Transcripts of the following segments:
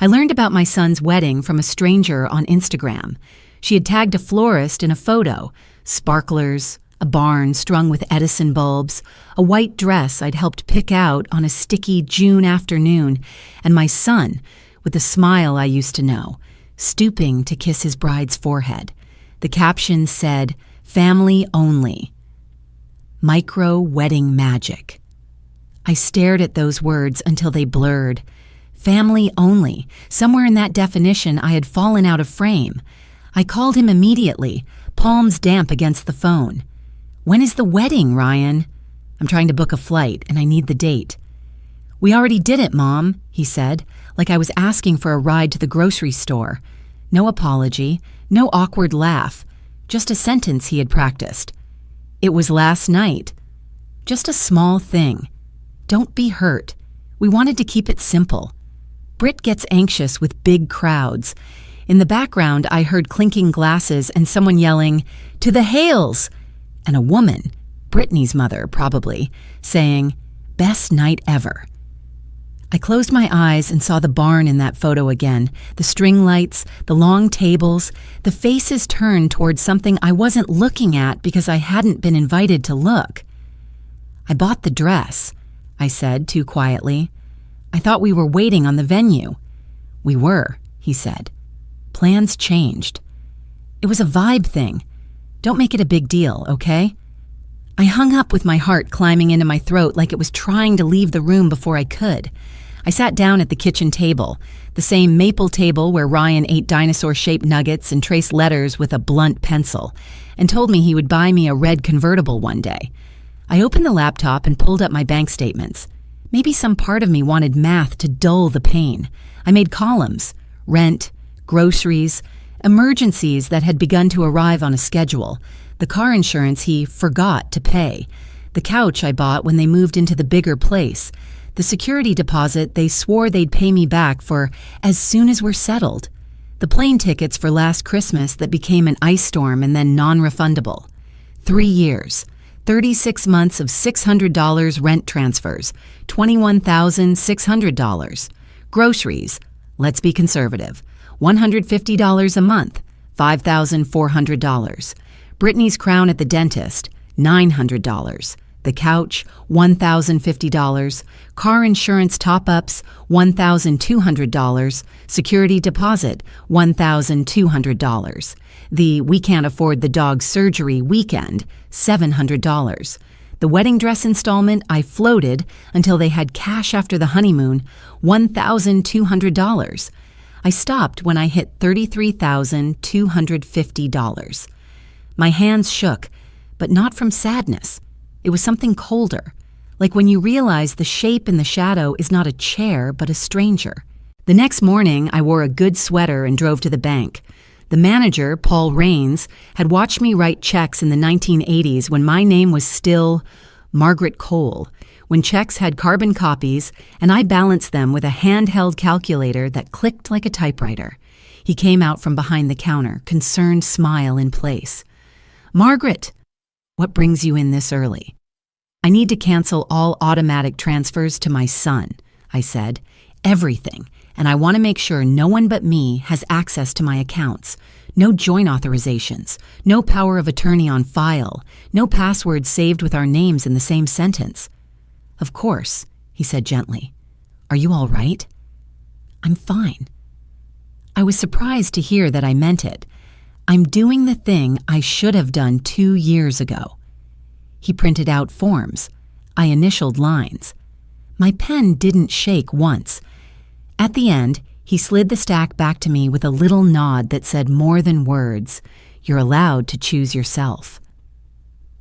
I learned about my son's wedding from a stranger on Instagram. She had tagged a florist in a photo, sparklers, a barn strung with Edison bulbs, a white dress I'd helped pick out on a sticky June afternoon, and my son, with the smile I used to know, stooping to kiss his bride's forehead. The caption said, "Family only. Micro wedding magic." I stared at those words until they blurred. Family only. Somewhere in that definition I had fallen out of frame. I called him immediately, palms damp against the phone. "When is the wedding, Ryan?" "I'm trying to book a flight, and I need the date." "We already did it, Mom," he said, like I was asking for a ride to the grocery store. No apology, no awkward laugh, just a sentence he had practiced. "It was last night." Just a small thing. Don't be hurt. We wanted to keep it simple. Britt gets anxious with big crowds. In the background, I heard clinking glasses and someone yelling, "To the Hales!" and a woman, Brittany's mother probably, saying, "Best night ever." I closed my eyes and saw the barn in that photo again, the string lights, the long tables, the faces turned towards something I wasn't looking at because I hadn't been invited to look. "I bought the dress," I said too quietly. "I thought we were waiting on the venue." "We were," he said. "Plans changed. It was a vibe thing. Don't make it a big deal, okay?" I hung up with my heart climbing into my throat like it was trying to leave the room before I could. I sat down at the kitchen table, the same maple table where Ryan ate dinosaur-shaped nuggets and traced letters with a blunt pencil, and told me he would buy me a red convertible one day. I opened the laptop and pulled up my bank statements. Maybe some part of me wanted math to dull the pain. I made columns: rent, groceries, emergencies that had begun to arrive on a schedule, the car insurance he forgot to pay, the couch I bought when they moved into the bigger place, the security deposit they swore they'd pay me back for as soon as we're settled, the plane tickets for last Christmas that became an ice storm and then non-refundable. 3 years, 36 months of $600 rent transfers, $21,600. Groceries, let's be conservative, $150 a month, $5,400. Brittany's crown at the dentist, $900. The couch, $1,050. Car insurance top-ups, $1,200. Security deposit, $1,200. The we can't afford the dog's surgery weekend, $700. The wedding dress installment I floated until they had cash after the honeymoon, $1,200. I stopped when I hit $33,250. My hands shook, but not from sadness. It was something colder, like when you realize the shape in the shadow is not a chair but a stranger. The next morning, I wore a good sweater and drove to the bank. The manager, Paul Raines, had watched me write checks in the 1980s when my name was still Margaret Cole, when checks had carbon copies, and I balanced them with a handheld calculator that clicked like a typewriter. He came out from behind the counter, concerned smile in place. "Margaret, what brings you in this early?" "I need to cancel all automatic transfers to my son," I said. "Everything, and I want to make sure no one but me has access to my accounts. No joint authorizations, no power of attorney on file, no passwords saved with our names in the same sentence." "Of course," he said gently. "Are you all right?" "I'm fine." I was surprised to hear that I meant it. I'm doing the thing I should have done 2 years ago. He printed out forms. I initialed lines. My pen didn't shake once. At the end, he slid the stack back to me with a little nod that said more than words. "You're allowed to choose yourself."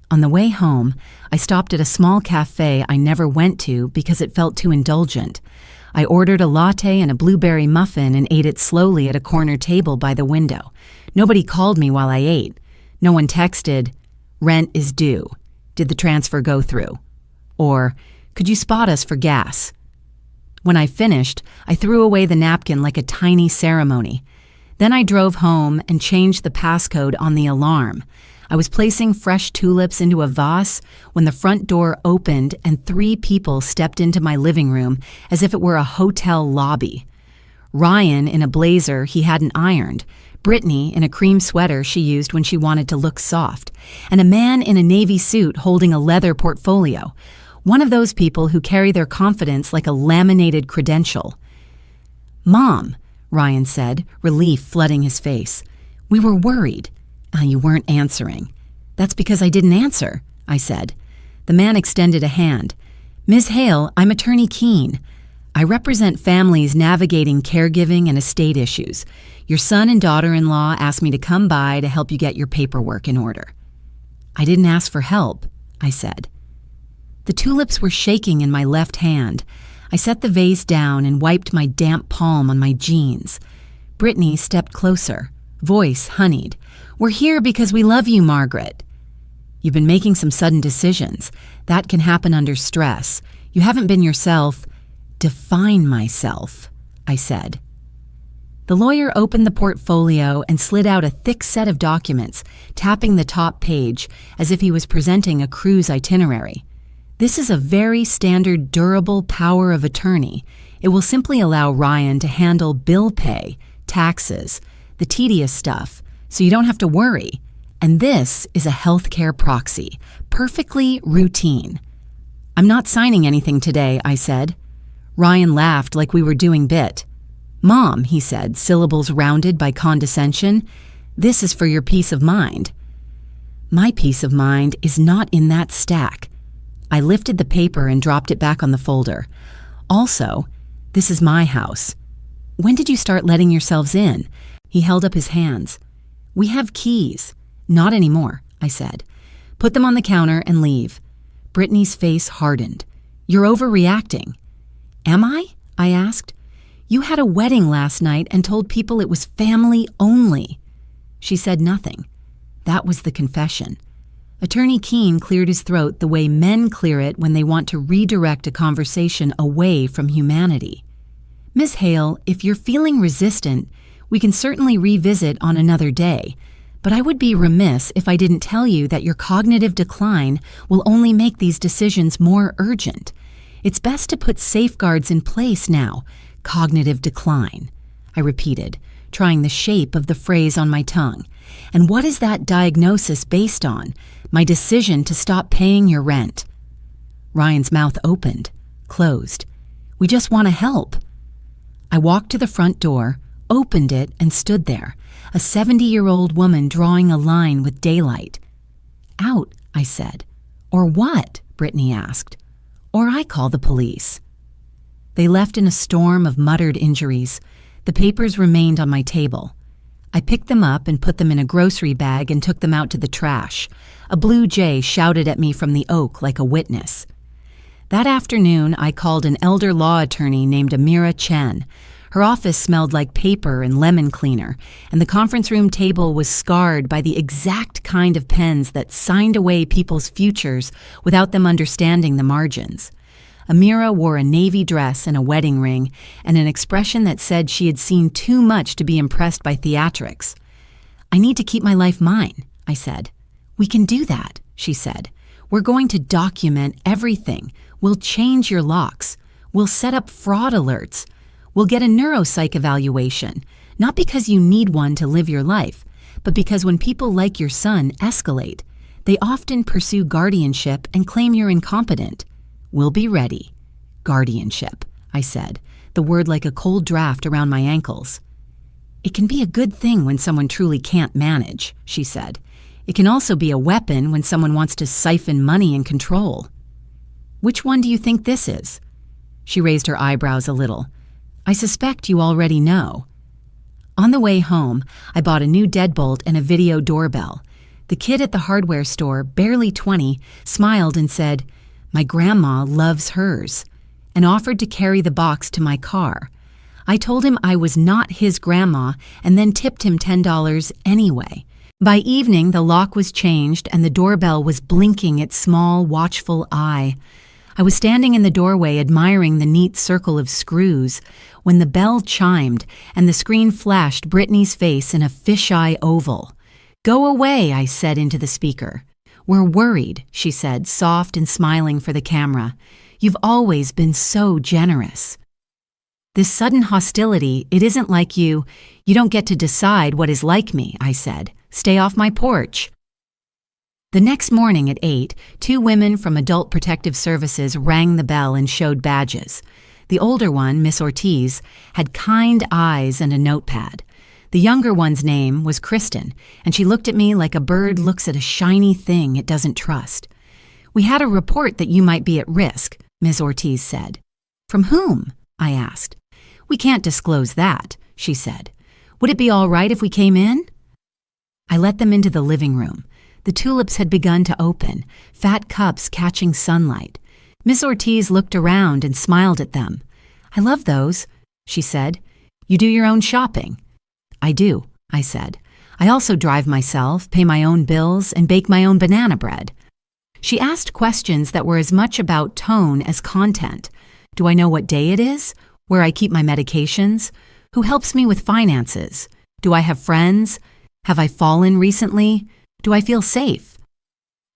On the way home, I stopped at a small cafe I never went to because it felt too indulgent. I ordered a latte and a blueberry muffin and ate it slowly at a corner table by the window. Nobody called me while I ate. No one texted, "Rent is due. Did the transfer go through?" Or, "Could you spot us for gas?" When I finished, I threw away the napkin like a tiny ceremony. Then I drove home and changed the passcode on the alarm. I was placing fresh tulips into a vase when the front door opened and 3 people stepped into my living room as if it were a hotel lobby. Ryan in a blazer he hadn't ironed, Brittany in a cream sweater she used when she wanted to look soft, and a man in a navy suit holding a leather portfolio, one of those people who carry their confidence like a laminated credential. "Mom," Ryan said, relief flooding his face. "We were worried. You weren't answering." "That's because I didn't answer," I said. The man extended a hand. "Ms. Hale, I'm Attorney Keene. I represent families navigating caregiving and estate issues. Your son and daughter-in-law asked me to come by to help you get your paperwork in order." "I didn't ask for help," I said. The tulips were shaking in my left hand. I set the vase down and wiped my damp palm on my jeans. Brittany stepped closer, voice honeyed. "We're here because we love you, Margaret." "You've been making some sudden decisions. That can happen under stress. You haven't been yourself." "Define myself," I said. The lawyer opened the portfolio and slid out a thick set of documents, tapping the top page as if he was presenting a cruise itinerary. "This is a very standard durable power of attorney. It will simply allow Ryan to handle bill pay, taxes, the tedious stuff, so you don't have to worry. And this is a healthcare proxy, perfectly routine." "I'm not signing anything today," I said. Ryan laughed like we were doing bit. "Mom," he said, syllables rounded by condescension, "this is for your peace of mind." "My peace of mind is not in that stack." I lifted the paper and dropped it back on the folder. "Also, this is my house." "When did you start letting yourselves in?" He held up his hands. "We have keys." "Not anymore," I said. "Put them on the counter and leave." Brittany's face hardened. "You're overreacting." "Am I?" I asked. "You had a wedding last night and told people it was family only." She said nothing. That was the confession. Attorney Keene cleared his throat the way men clear it when they want to redirect a conversation away from humanity. "Ms. Hale, if you're feeling resistant, we can certainly revisit on another day, but I would be remiss if I didn't tell you that your cognitive decline will only make these decisions more urgent. It's best to put safeguards in place now. Cognitive decline," I repeated, trying the shape of the phrase on my tongue. "And what is that diagnosis based on? My decision to stop paying your rent." Ryan's mouth opened, closed. "We just want to help." I walked to the front door, opened it, and stood there, a 70-year-old woman drawing a line with daylight. "Out," I said. "Or what?" Brittany asked. "Or I call the police." They left in a storm of muttered injuries. The papers remained on my table. I picked them up and put them in a grocery bag and took them out to the trash. A blue jay shouted at me from the oak like a witness. That afternoon, I called an elder law attorney named Amira Chen. Her office smelled like paper and lemon cleaner, and the conference room table was scarred by the exact kind of pens that signed away people's futures without them understanding the margins. Amira wore a navy dress and a wedding ring, and an expression that said she had seen too much to be impressed by theatrics. "I need to keep my life mine," I said. "We can do that," she said. "We're going to document everything. We'll change your locks. We'll set up fraud alerts. We'll get a neuropsych evaluation, not because you need one to live your life, but because when people like your son escalate, they often pursue guardianship and claim you're incompetent. We'll be ready." "Guardianship," I said, the word like a cold draft around my ankles. "It can be a good thing when someone truly can't manage," she said. "It can also be a weapon when someone wants to siphon money and control." "Which one do you think this is?" She raised her eyebrows a little. "I suspect you already know." On the way home, I bought a new deadbolt and a video doorbell. The kid at the hardware store, barely 20, smiled and said, "My grandma loves hers," and offered to carry the box to my car. I told him I was not his grandma and then tipped him $10 anyway. By evening, the lock was changed and the doorbell was blinking its small, watchful eye. I was standing in the doorway admiring the neat circle of screws when the bell chimed and the screen flashed Brittany's face in a fisheye oval. "Go away," I said into the speaker. "We're worried," she said, soft and smiling for the camera. "You've always been so generous." This sudden hostility, it isn't like you don't get to decide what is like me, I said. Stay off my porch. The next morning at 8, 2 women from Adult Protective Services rang the bell and showed badges. The older one, Miss Ortiz, had kind eyes and a notepad. The younger one's name was Kristen, and she looked at me like a bird looks at a shiny thing it doesn't trust. We had a report that you might be at risk, Ms. Ortiz said. From whom? I asked. We can't disclose that, she said. Would it be all right if we came in? I let them into the living room. The tulips had begun to open, fat cups catching sunlight. Miss Ortiz looked around and smiled at them. I love those, she said. You do your own shopping? I do, I said. I also drive myself, pay my own bills, and bake my own banana bread. She asked questions that were as much about tone as content. Do I know what day it is? Where I keep my medications? Who helps me with finances? Do I have friends? Have I fallen recently? Do I feel safe?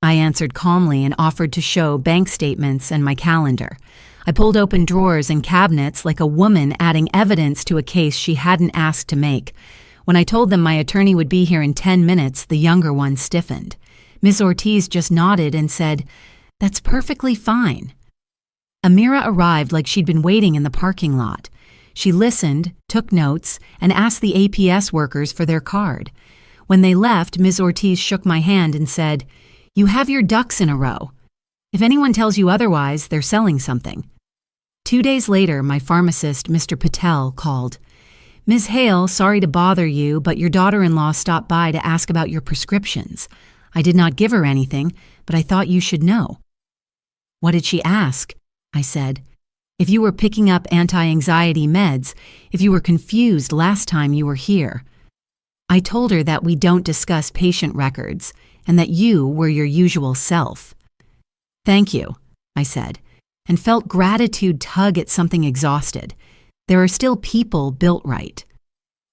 I answered calmly and offered to show bank statements and my calendar. I pulled open drawers and cabinets like a woman adding evidence to a case she hadn't asked to make. When I told them my attorney would be here in 10 minutes, the younger one stiffened. Ms. Ortiz just nodded and said, "That's perfectly fine." Amira arrived like she'd been waiting in the parking lot. She listened, took notes, and asked the APS workers for their card. When they left, Ms. Ortiz shook my hand and said, "You have your ducks in a row. If anyone tells you otherwise, they're selling something." 2 days later, my pharmacist, Mr. Patel, called. "Ms. Hale, sorry to bother you, but your daughter-in-law stopped by to ask about your prescriptions. I did not give her anything, but I thought you should know." "What did she ask?" I said. "If you were picking up anti-anxiety meds, if you were confused last time you were here." I told her that we don't discuss patient records and that you were your usual self. "Thank you," I said, and felt gratitude tug at something exhausted. There are still people built right.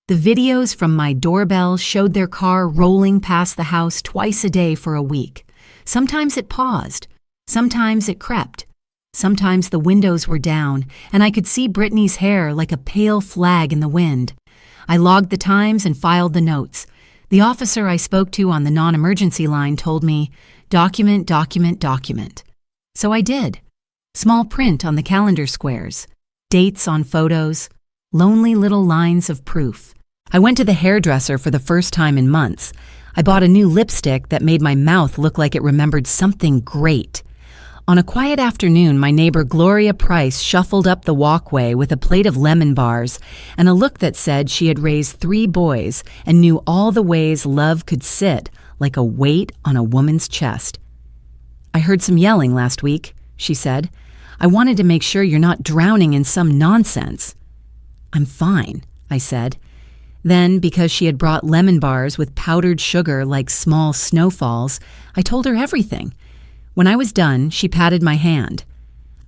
The videos from my doorbell showed their car rolling past the house twice a day for a week. Sometimes it paused. Sometimes it crept. Sometimes the windows were down, and I could see Brittany's hair like a pale flag in the wind. I logged the times and filed the notes. The officer I spoke to on the non-emergency line told me, "Document, document, document." So I did. Small print on the calendar squares, dates on photos, lonely little lines of proof. I went to the hairdresser for the first time in months. I bought a new lipstick that made my mouth look like it remembered something great. On a quiet afternoon, my neighbor Gloria Price shuffled up the walkway with a plate of lemon bars and a look that said she had raised 3 boys and knew all the ways love could sit like a weight on a woman's chest. "I heard some yelling last week," she said. "I wanted to make sure you're not drowning in some nonsense." "I'm fine," I said. Then, because she had brought lemon bars with powdered sugar like small snowfalls, I told her everything. When I was done, she patted my hand.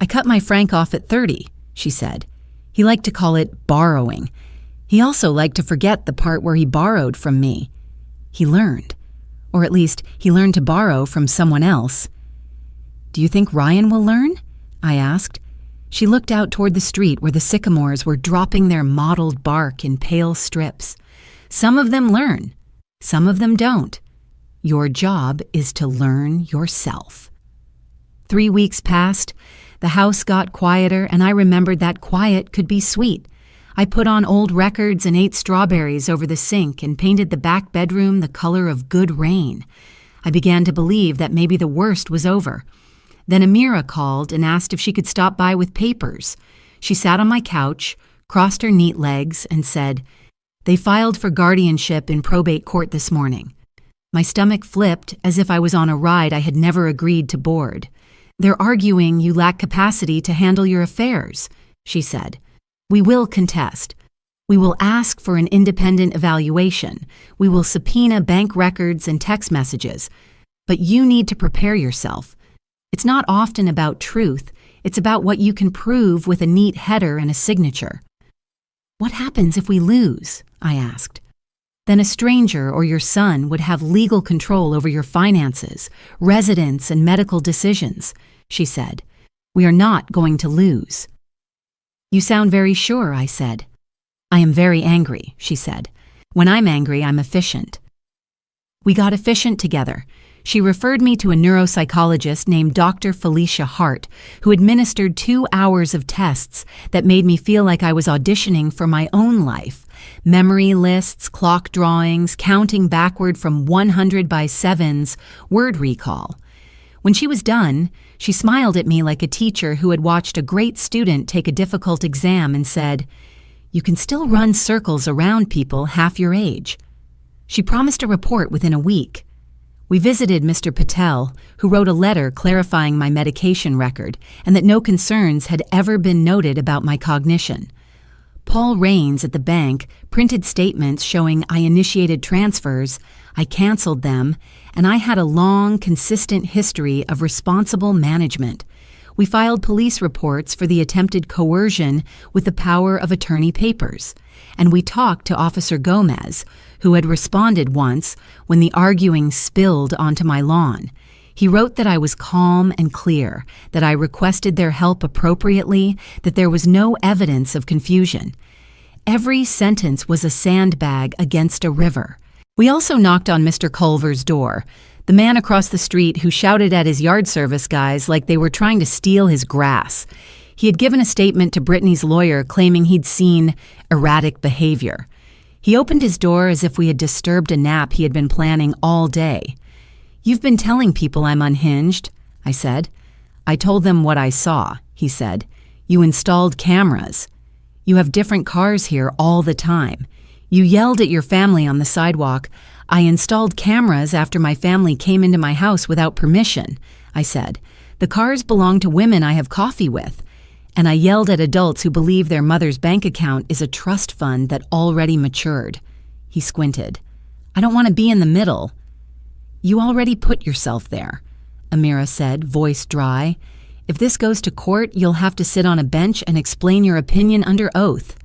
"I cut my Frank off at 30, she said. He liked to call it borrowing. He also liked to forget the part where he borrowed from me. He learned. Or at least, he learned to borrow from someone else." "Do you think Ryan will learn?" I asked. She looked out toward the street where the sycamores were dropping their mottled bark in pale strips. "Some of them learn. Some of them don't. Your job is to learn yourself." 3 weeks passed. The house got quieter, and I remembered that quiet could be sweet. I put on old records and ate strawberries over the sink and painted the back bedroom the color of good rain. I began to believe that maybe the worst was over. Then Amira called and asked if she could stop by with papers. She sat on my couch, crossed her neat legs, and said, "They filed for guardianship in probate court this morning." My stomach flipped as if I was on a ride I had never agreed to board. "They're arguing you lack capacity to handle your affairs," she said. "We will contest. We will ask for an independent evaluation. We will subpoena bank records and text messages. But you need to prepare yourself. It's not often about truth. It's about what you can prove with a neat header and a signature." "What happens if we lose?" I asked. "Then a stranger or your son would have legal control over your finances, residence, and medical decisions," she said. "We are not going to lose." You sound very sure, I said. I am very angry, she said. When I'm angry, I'm efficient. We got efficient together. She referred me to a neuropsychologist named Dr. Felicia Hart, who administered 2 hours of tests that made me feel like I was auditioning for my own life. Memory lists, clock drawings, counting backward from 100 by 7s, word recall. When she was done, she smiled at me like a teacher who had watched a great student take a difficult exam and said, "You can still run circles around people half your age." She promised a report within a week. We visited Mr. Patel, who wrote a letter clarifying my medication record and that no concerns had ever been noted about my cognition. Paul Raines at the bank printed statements showing I initiated transfers, I canceled them, and I had a long, consistent history of responsible management. We filed police reports for the attempted coercion with the power of attorney papers, and we talked to Officer Gomez, who had responded once when the arguing spilled onto my lawn. He wrote that I was calm and clear, that I requested their help appropriately, that there was no evidence of confusion. Every sentence was a sandbag against a river. We also knocked on Mr. Culver's door, the man across the street who shouted at his yard service guys like they were trying to steal his grass. He had given a statement to Brittany's lawyer claiming he'd seen erratic behavior. He opened his door as if we had disturbed a nap he had been planning all day. "You've been telling people I'm unhinged," I said. "I told them what I saw," he said. "You installed cameras. You have different cars here all the time. You yelled at your family on the sidewalk. I installed cameras after my family came into my house without permission," I said. "The cars belong to women I have coffee with. And I yelled at adults who believe their mother's bank account is a trust fund that already matured." He squinted. "I don't want to be in the middle." "You already put yourself there," Amira said, voice dry. "If this goes to court, you'll have to sit on a bench and explain your opinion under oath."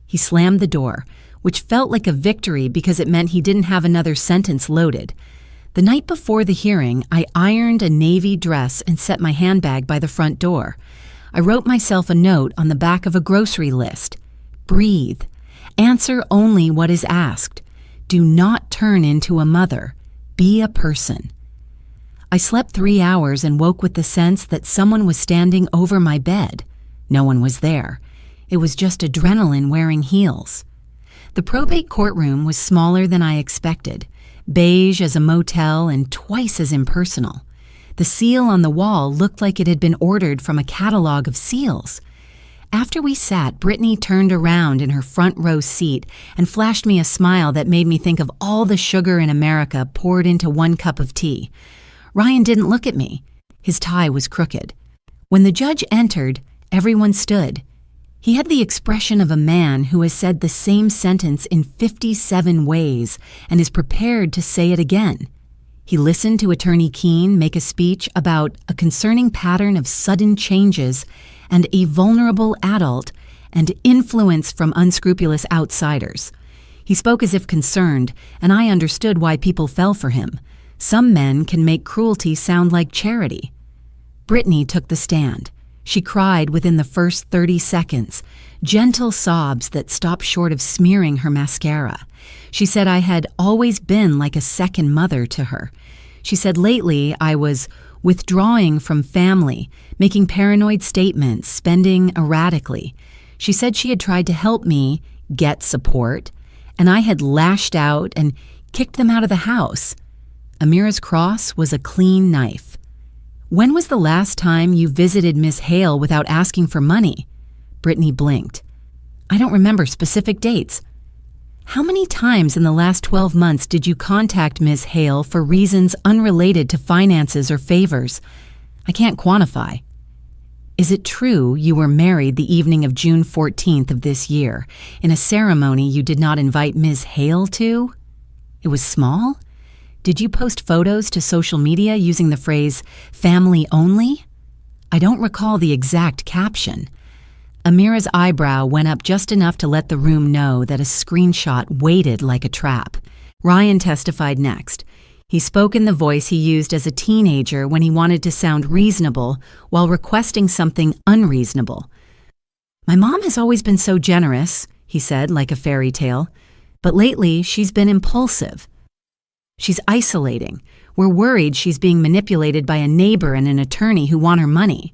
He slammed the door, which felt like a victory because it meant he didn't have another sentence loaded. The night before the hearing, I ironed a navy dress and set my handbag by the front door. I wrote myself a note on the back of a grocery list. Breathe. Answer only what is asked. Do not turn into a mother. Be a person. I slept 3 hours and woke with the sense that someone was standing over my bed. No one was there. It was just adrenaline wearing heels. The probate courtroom was smaller than I expected, beige as a motel and twice as impersonal. The seal on the wall looked like it had been ordered from a catalog of seals. After we sat, Brittany turned around in her front row seat and flashed me a smile that made me think of all the sugar in America poured into 1 cup of tea. Ryan didn't look at me. His tie was crooked. When the judge entered, everyone stood. He had the expression of a man who has said the same sentence in 57 ways and is prepared to say it again. He listened to Attorney Keene make a speech about a concerning pattern of sudden changes and a vulnerable adult and influence from unscrupulous outsiders. He spoke as if concerned, and I understood why people fell for him. Some men can make cruelty sound like charity. Brittany took the stand. She cried within the first 30 seconds, gentle sobs that stopped short of smearing her mascara. She said I had always been like a second mother to her. She said lately I was withdrawing from family, making paranoid statements, spending erratically. She said she had tried to help me get support, and I had lashed out and kicked them out of the house. Amira's cross was a clean knife. "When was the last time you visited Miss Hale without asking for money?" Brittany blinked. "I don't remember specific dates." "How many times in the last 12 months did you contact Miss Hale for reasons unrelated to finances or favors?" "I can't quantify." "Is it true you were married the evening of June 14th of this year, in a ceremony you did not invite Miss Hale to?" "It was small?" "Did you post photos to social media using the phrase, 'family only'?" "I don't recall the exact caption." Amira's eyebrow went up just enough to let the room know that a screenshot waited like a trap. Ryan testified next. He spoke in the voice he used as a teenager when he wanted to sound reasonable while requesting something unreasonable. "My mom has always been so generous," he said like a fairy tale, "but lately she's been impulsive. She's isolating. We're worried she's being manipulated by a neighbor and an attorney who want her money."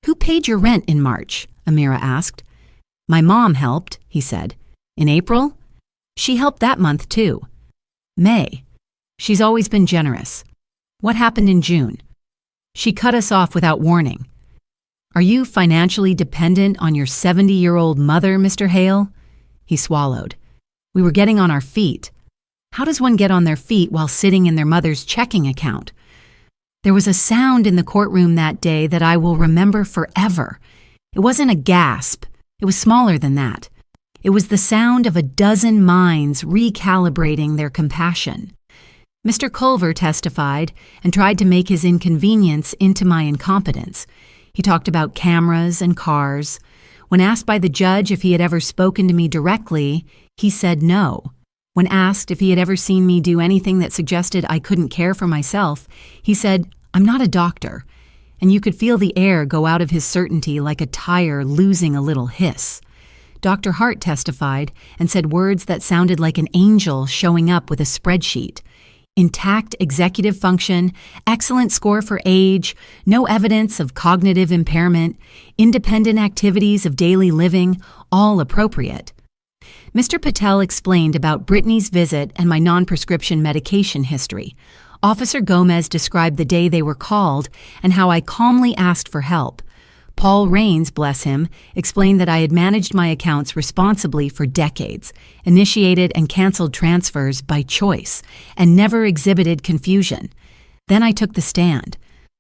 "Who paid your rent in March?" Amira asked. "My mom helped," he said. "In April?" "She helped that month too." "May. She's always been generous." "What happened in June?" "She cut us off without warning." "Are you financially dependent on your 70-year-old mother, Mr. Hale?" He swallowed. "We were getting on our feet." "How does one get on their feet while sitting in their mother's checking account?" There was a sound in the courtroom that day that I will remember forever. It wasn't a gasp. It was smaller than that. It was the sound of a dozen minds recalibrating their compassion. Mr. Culver testified and tried to make his inconvenience into my incompetence. He talked about cameras and cars. When asked by the judge if he had ever spoken to me directly, he said no. When asked if he had ever seen me do anything that suggested I couldn't care for myself, he said, "I'm not a doctor." And you could feel the air go out of his certainty like a tire losing a little hiss. Dr. Hart testified and said words that sounded like an angel showing up with a spreadsheet. Intact executive function, excellent score for age, no evidence of cognitive impairment, independent activities of daily living, all appropriate. Mr. Patel explained about Brittany's visit and my non-prescription medication history. Officer Gomez described the day they were called and how I calmly asked for help. Paul Raines, bless him, explained that I had managed my accounts responsibly for decades, initiated and canceled transfers by choice, and never exhibited confusion. Then I took the stand.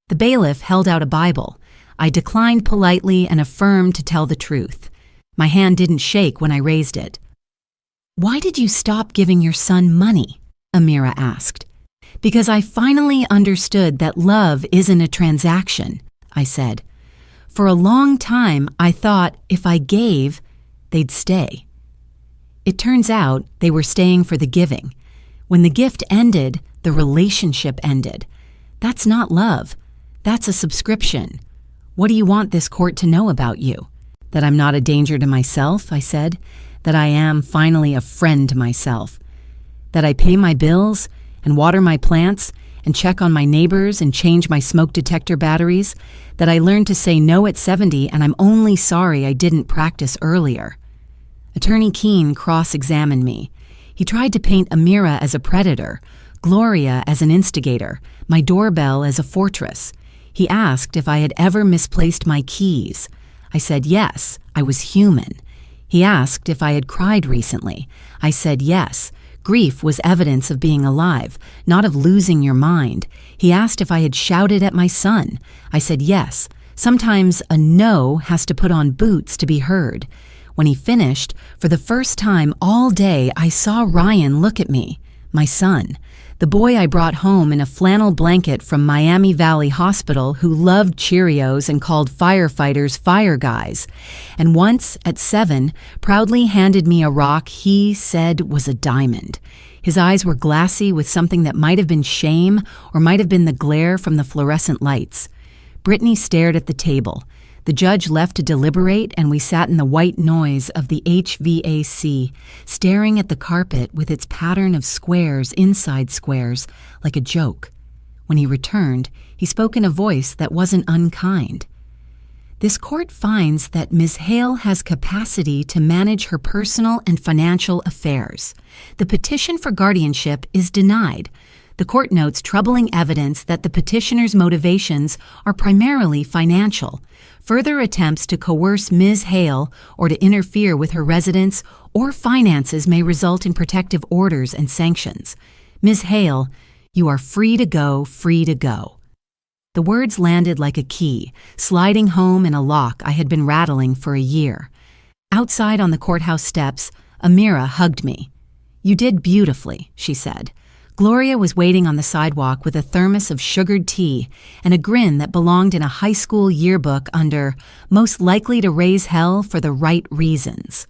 The bailiff held out a Bible. I declined politely and affirmed to tell the truth. My hand didn't shake when I raised it. "Why did you stop giving your son money?" Amira asked. "Because I finally understood that love isn't a transaction," I said. "For a long time, I thought if I gave, they'd stay." It turns out they were staying for the giving. When the gift ended, the relationship ended. That's not love. That's a subscription. "What do you want this court to know about you?" "That I'm not a danger to myself," I said. "That I am finally a friend to myself. That I pay my bills and water my plants and check on my neighbors and change my smoke detector batteries. That I learned to say no at 70 and I'm only sorry I didn't practice earlier." Attorney Keene cross-examined me. He tried to paint Amira as a predator, Gloria as an instigator, my doorbell as a fortress. He asked if I had ever misplaced my keys. I said yes, I was human. He asked if I had cried recently. I said yes. Grief was evidence of being alive, not of losing your mind. He asked if I had shouted at my son. I said yes. Sometimes a no has to put on boots to be heard. When he finished, for the first time all day, I saw Ryan look at me, my son, the boy I brought home in a flannel blanket from Miami Valley Hospital who loved Cheerios and called firefighters fire guys, and once, at 7, proudly handed me a rock he said was a diamond. His eyes were glassy with something that might have been shame or might have been the glare from the fluorescent lights. Brittany stared at the table. The judge left to deliberate, and we sat in the white noise of the HVAC, staring at the carpet with its pattern of squares inside squares, like a joke. When he returned, he spoke in a voice that wasn't unkind. "This court finds that Ms. Hale has capacity to manage her personal and financial affairs. The petition for guardianship is denied. The court notes troubling evidence that the petitioner's motivations are primarily financial. Further attempts to coerce Ms. Hale or to interfere with her residence or finances may result in protective orders and sanctions. Ms. Hale, you are free to go, free to go." The words landed like a key, sliding home in a lock I had been rattling for a year. Outside on the courthouse steps, Amira hugged me. "You did beautifully," she said. Gloria was waiting on the sidewalk with a thermos of sugared tea and a grin that belonged in a high school yearbook under "Most likely to raise hell for the right reasons."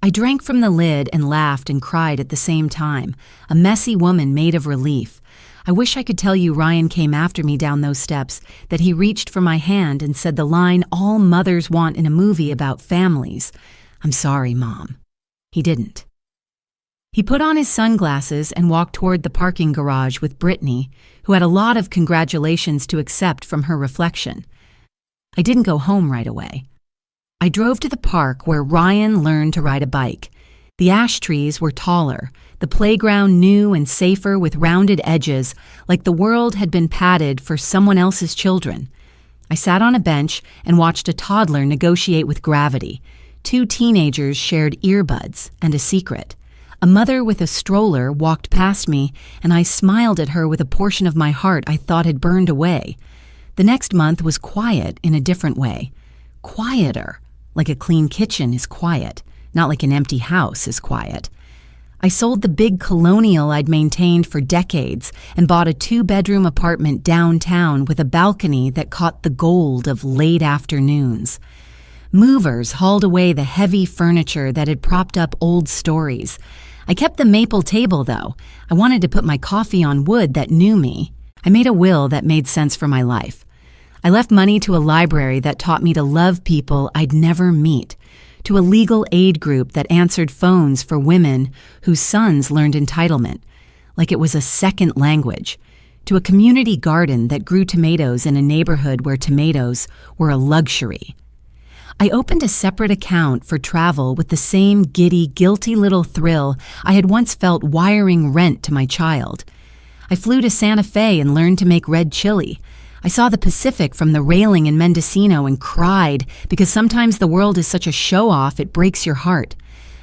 I drank from the lid and laughed and cried at the same time, a messy woman made of relief. I wish I could tell you Ryan came after me down those steps, that he reached for my hand and said the line all mothers want in a movie about families. I'm sorry, Mom. He didn't. He put on his sunglasses and walked toward the parking garage with Brittany, who had a lot of congratulations to accept from her reflection. I didn't go home right away. I drove to the park where Ryan learned to ride a bike. The ash trees were taller, the playground new and safer with rounded edges, like the world had been padded for someone else's children. I sat on a bench and watched a toddler negotiate with gravity. 2 teenagers shared earbuds and a secret. A mother with a stroller walked past me, and I smiled at her with a portion of my heart I thought had burned away. The next month was quiet in a different way. Quieter, like a clean kitchen is quiet, not like an empty house is quiet. I sold the big colonial I'd maintained for decades and bought a 2-bedroom apartment downtown with a balcony that caught the gold of late afternoons. Movers hauled away the heavy furniture that had propped up old stories. I kept the maple table, though. I wanted to put my coffee on wood that knew me. I made a will that made sense for my life. I left money to a library that taught me to love people I'd never meet, to a legal aid group that answered phones for women whose sons learned entitlement, like it was a second language, to a community garden that grew tomatoes in a neighborhood where tomatoes were a luxury. I opened a separate account for travel with the same giddy, guilty little thrill I had once felt wiring rent to my child. I flew to Santa Fe and learned to make red chili. I saw the Pacific from the railing in Mendocino and cried because sometimes the world is such a show-off it breaks your heart.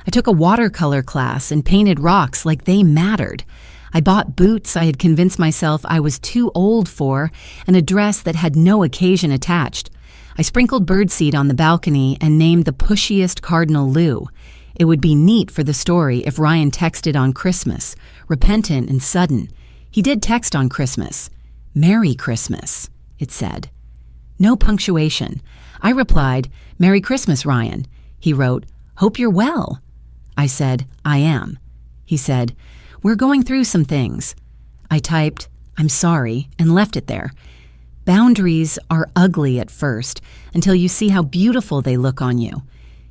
I took a watercolor class and painted rocks like they mattered. I bought boots I had convinced myself I was too old for and a dress that had no occasion attached. I sprinkled birdseed on the balcony and named the pushiest Cardinal Lou. It would be neat for the story if Ryan texted on Christmas, repentant and sudden. He did text on Christmas. Merry Christmas, it said. No punctuation. I replied, Merry Christmas, Ryan. He wrote, Hope you're well. I said, I am. He said, We're going through some things. I typed, I'm sorry, and left it there. Boundaries are ugly at first until you see how beautiful they look on you.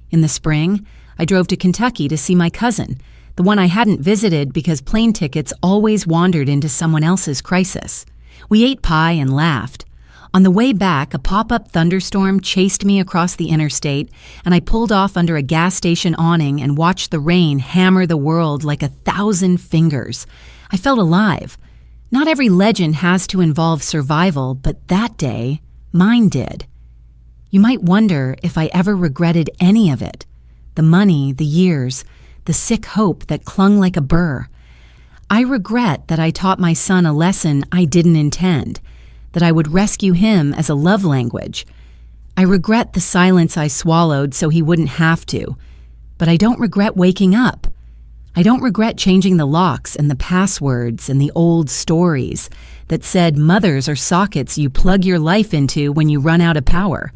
In the spring, I drove to Kentucky to see my cousin, the one I hadn't visited because plane tickets always wandered into someone else's crisis. We ate pie and laughed. On the way back, a pop-up thunderstorm chased me across the interstate, and I pulled off under a gas station awning and watched the rain hammer the world like 1,000 fingers. I felt alive. Not every legend has to involve survival, but that day, mine did. You might wonder if I ever regretted any of it. The money, the years, the sick hope that clung like a burr. I regret that I taught my son a lesson I didn't intend, that I would rescue him as a love language. I regret the silence I swallowed so he wouldn't have to, but I don't regret waking up. I don't regret changing the locks and the passwords and the old stories that said mothers are sockets you plug your life into when you run out of power.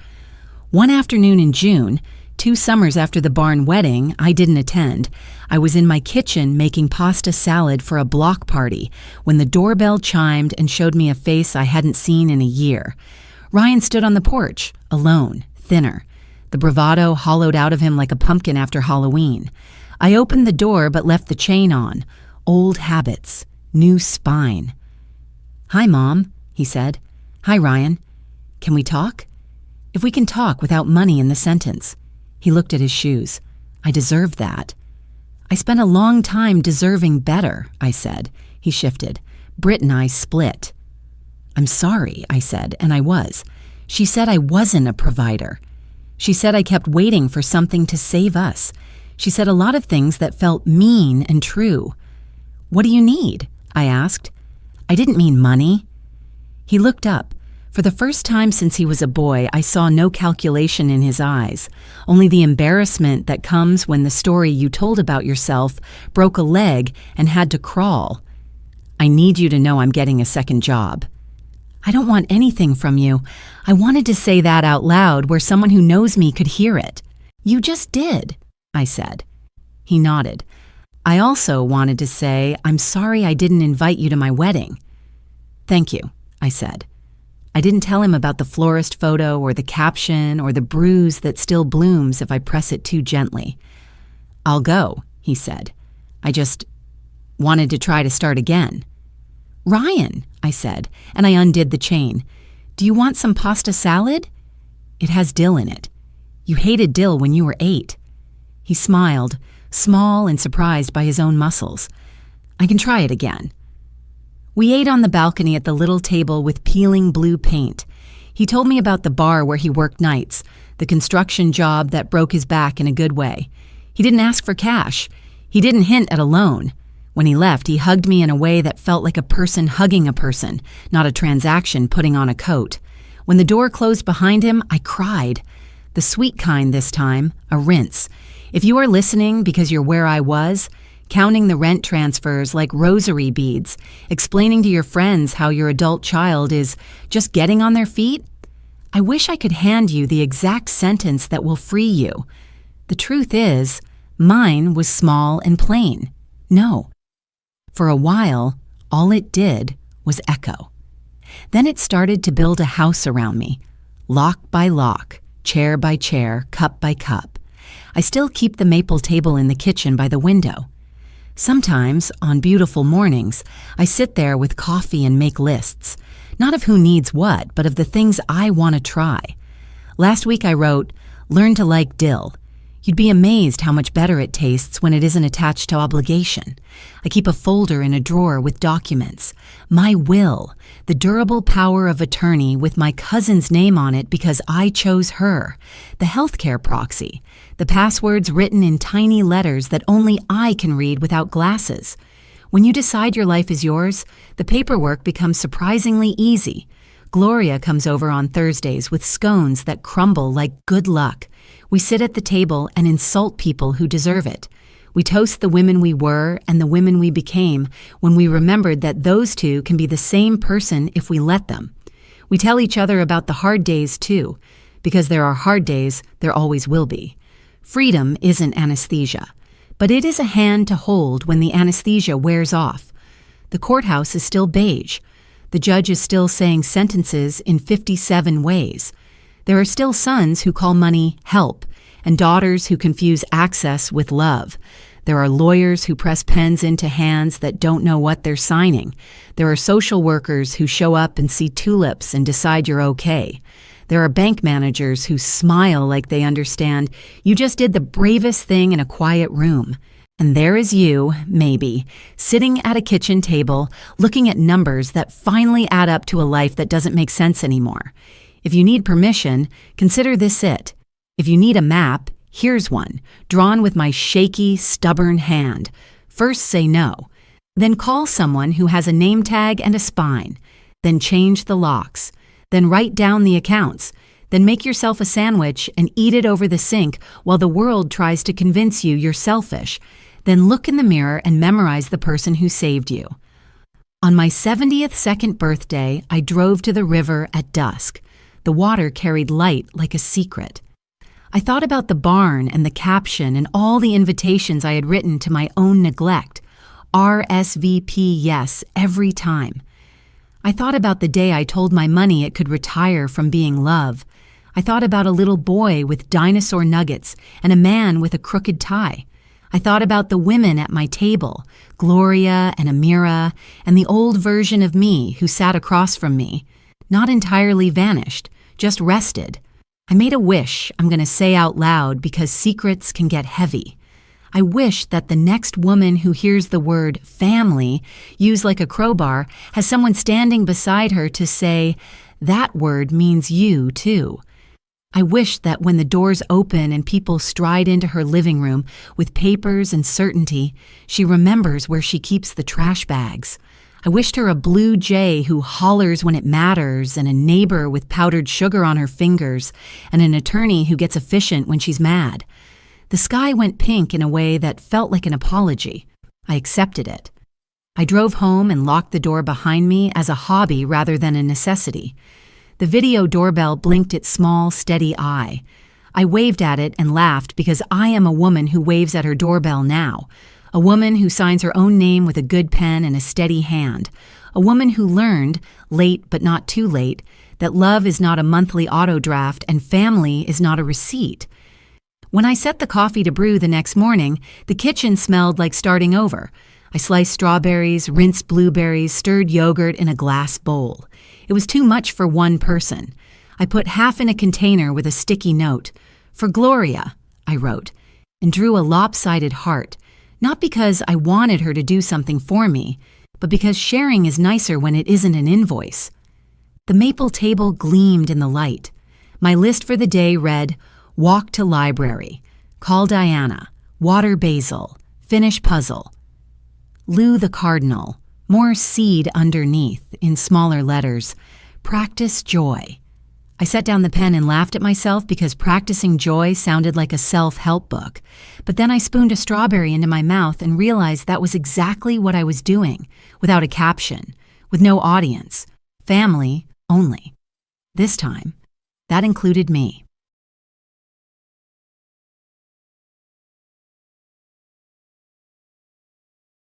One afternoon in June, 2 summers after the barn wedding I didn't attend, I was in my kitchen making pasta salad for a block party when the doorbell chimed and showed me a face I hadn't seen in a year. Ryan stood on the porch, alone, thinner, the bravado hollowed out of him like a pumpkin after Halloween. I opened the door but left the chain on. Old habits, new spine. Hi, Mom, he said. Hi, Ryan. Can we talk? If we can talk without money in the sentence. He looked at his shoes. I deserved that. I spent a long time deserving better, I said. He shifted. Britt and I split. I'm sorry, I said, and I was. She said I wasn't a provider. She said I kept waiting for something to save us. She said a lot of things that felt mean and true. What do you need? I asked. I didn't mean money. He looked up. For the first time since he was a boy, I saw no calculation in his eyes, only the embarrassment that comes when the story you told about yourself broke a leg and had to crawl. I need you to know I'm getting a second job. I don't want anything from you. I wanted to say that out loud where someone who knows me could hear it. You just did, I said. He nodded. I also wanted to say, I'm sorry I didn't invite you to my wedding. "Thank you," I said. I didn't tell him about the florist photo or the caption or the bruise that still blooms if I press it too gently. "I'll go," he said. "I just wanted to try to start again." "Ryan," I said, and I undid the chain. "Do you want some pasta salad? It has dill in it. You hated dill when you were 8. He smiled, small and surprised by his own muscles. "I can try it again." We ate on the balcony at the little table with peeling blue paint. He told me about the bar where he worked nights, the construction job that broke his back in a good way. He didn't ask for cash. He didn't hint at a loan. When he left, he hugged me in a way that felt like a person hugging a person, not a transaction putting on a coat. When the door closed behind him, I cried. The sweet kind this time, a rinse. If you are listening because you're where I was, counting the rent transfers like rosary beads, explaining to your friends how your adult child is just getting on their feet, I wish I could hand you the exact sentence that will free you. The truth is, mine was small and plain. No. For a while, all it did was echo. Then it started to build a house around me, lock by lock, chair by chair, cup by cup. I still keep the maple table in the kitchen by the window. Sometimes, on beautiful mornings, I sit there with coffee and make lists, not of who needs what, but of the things I want to try. Last week I wrote, "Learn to like dill." You'd be amazed how much better it tastes when it isn't attached to obligation. I keep a folder in a drawer with documents. My will, the durable power of attorney with my cousin's name on it because I chose her. The healthcare proxy, the passwords written in tiny letters that only I can read without glasses. When you decide your life is yours, the paperwork becomes surprisingly easy. Gloria comes over on Thursdays with scones that crumble like good luck. We sit at the table and insult people who deserve it. We toast the women we were and the women we became when we remembered that those two can be the same person if we let them. We tell each other about the hard days too, because there are hard days, there always will be. Freedom isn't anesthesia, but it is a hand to hold when the anesthesia wears off. The courthouse is still beige. The judge is still saying sentences in 57 ways. There are still sons who call money help, and daughters who confuse access with love. There are lawyers who press pens into hands that don't know what they're signing. There are social workers who show up and see tulips and decide you're okay. There are bank managers who smile like they understand you just did the bravest thing in a quiet room. And there is you, maybe, sitting at a kitchen table, looking at numbers that finally add up to a life that doesn't make sense anymore. If you need permission, consider this it. If you need a map, here's one, drawn with my shaky, stubborn hand. First say no. Then call someone who has a name tag and a spine. Then change the locks. Then write down the accounts. Then make yourself a sandwich and eat it over the sink while the world tries to convince you you're selfish. Then look in the mirror and memorize the person who saved you. On my 70th second birthday, I drove to the river at dusk. The water carried light like a secret. I thought about the barn and the caption and all the invitations I had written to my own neglect. RSVP yes every time. I thought about the day I told my money it could retire from being love. I thought about a little boy with dinosaur nuggets and a man with a crooked tie. I thought about the women at my table, Gloria and Amira, and the old version of me who sat across from me. Not entirely vanished, just rested. I made a wish I'm going to say out loud because secrets can get heavy. I wish that the next woman who hears the word family used like a crowbar has someone standing beside her to say, that word means you too. I wish that when the doors open and people stride into her living room with papers and certainty, she remembers where she keeps the trash bags. I wished her a blue jay who hollers when it matters and a neighbor with powdered sugar on her fingers and an attorney who gets efficient when she's mad. The sky went pink in a way that felt like an apology. I accepted it. I drove home and locked the door behind me as a hobby rather than a necessity. The video doorbell blinked its small, steady eye. I waved at it and laughed because I am a woman who waves at her doorbell now. A woman who signs her own name with a good pen and a steady hand. A a woman who learned, late but not too late, that love is not a monthly auto draft and family is not a receipt. When I set the coffee to brew the next morning, the kitchen smelled like starting over. I sliced strawberries, rinsed blueberries, stirred yogurt in a glass bowl. It was too much for one person. I put half in a container with a sticky note. "For Gloria," I wrote, and drew a lopsided heart, not because I wanted her to do something for me, but because sharing is nicer when it isn't an invoice. The maple table gleamed in the light. My list for the day read, walk to library, call Diana, water basil, finish puzzle. Lou the cardinal, more seed underneath, in smaller letters, practice joy. I set down the pen and laughed at myself because practicing joy sounded like a self-help book. But then I spooned a strawberry into my mouth and realized that was exactly what I was doing, without a caption, with no audience, family only. This time, that included me.